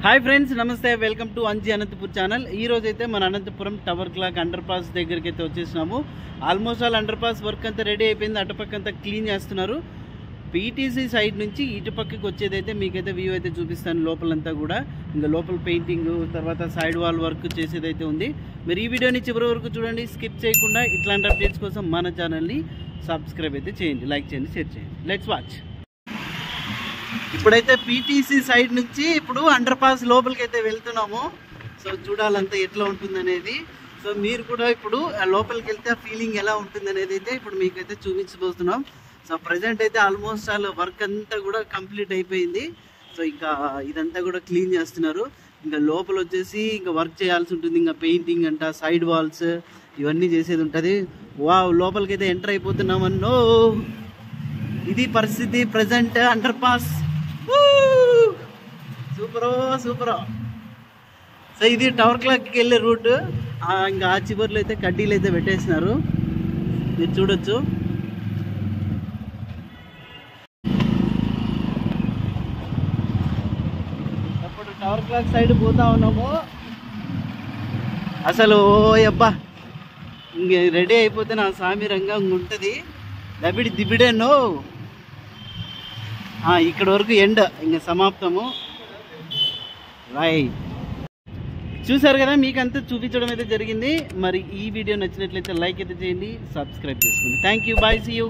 Hi friends, నమస్తే. Welcome to Anji Anantapur channel. ఈ రోజు అయితే మన Anantapuram tower clock under pass దగ్గరికి అయితే వచ్చేసినాము. Almost all under pass work అంతా రెడీ అయిపోయింది. అటుపక్క అంతా క్లీన్ చేస్తున్నారు. పీటీసీ సైడ్ నుంచి ఇటు పక్కకి వచ్చేదైతే మీకైతే వ్యూ అయితే చూపిస్తాను. లోపలంతా కూడా ఇంకా లోపల పెయింటింగ్, తర్వాత సైడ్ వాల్ వర్క్ చేసేదైతే ఉంది. మీరు ఈ వీడియోని చివరి వరకు చూడండి, స్కిప్ చేయకుండా. ఇట్లాంటి అప్డేట్స్ కోసం మన ఛానల్ని సబ్స్క్రైబ్ అయితే చేయండి, లైక్ చేయండి, షేర్ చేయండి. Let's watch. ఇప్పుడైతే పీటీసీ సైడ్ నుంచి ఇప్పుడు అండర్ పాస్ లోపలికి అయితే వెళ్తున్నాము. సో చూడాలంతా ఎట్లా ఉంటుంది అనేది. సో మీరు కూడా ఇప్పుడు లోపలికి వెళ్తే ఆ ఫీలింగ్ ఎలా ఉంటుంది అనేది అయితే ఇప్పుడు మీకైతే చూపించబోతున్నాం. సో ప్రజెంట్ అయితే ఆల్మోస్ట్ ఆల్ వర్క్ అంతా కూడా కంప్లీట్ అయిపోయింది. సో ఇంకా ఇదంతా కూడా క్లీన్ చేస్తున్నారు. ఇంకా లోపల వచ్చేసి ఇంకా వర్క్ చేయాల్సి ఉంటుంది. ఇంకా పెయింటింగ్ అంట, సైడ్ వాల్స్ ఇవన్నీ చేసేది ఉంటుంది. వావ్, లోపలికి అయితే ఎంటర్ అయిపోతున్నామన్నో. ఇది పరిస్థితి ప్రజెంట్ అండర్ పాస్. సూపరో సూపరో. సో ఇది టవర్ క్లాక్కి వెళ్ళే రూట్. ఇంకా ఆ చివర్లో అయితే కడ్డీలు అయితే పెట్టేసినారు, మీరు చూడొచ్చు. అప్పుడు టవర్ క్లాక్ సైడ్ పోతా ఉన్నాము. అసలు అబ్బా, ఇంక రెడీ అయిపోతే నా సామి రంగా ఉంటుంది. దబిడి దిబిడేనో. ఇక్కడ వరకు ఎండ్ ఇంకా సమాప్తము. రైట్, చూసారు కదా, మీకు అంతా చూపించడం అయితే జరిగింది. మరి ఈ వీడియో నచ్చినట్లయితే లైక్ అయితే చేయండి, సబ్స్క్రైబ్ చేసుకోండి. Thank you, bye, see you.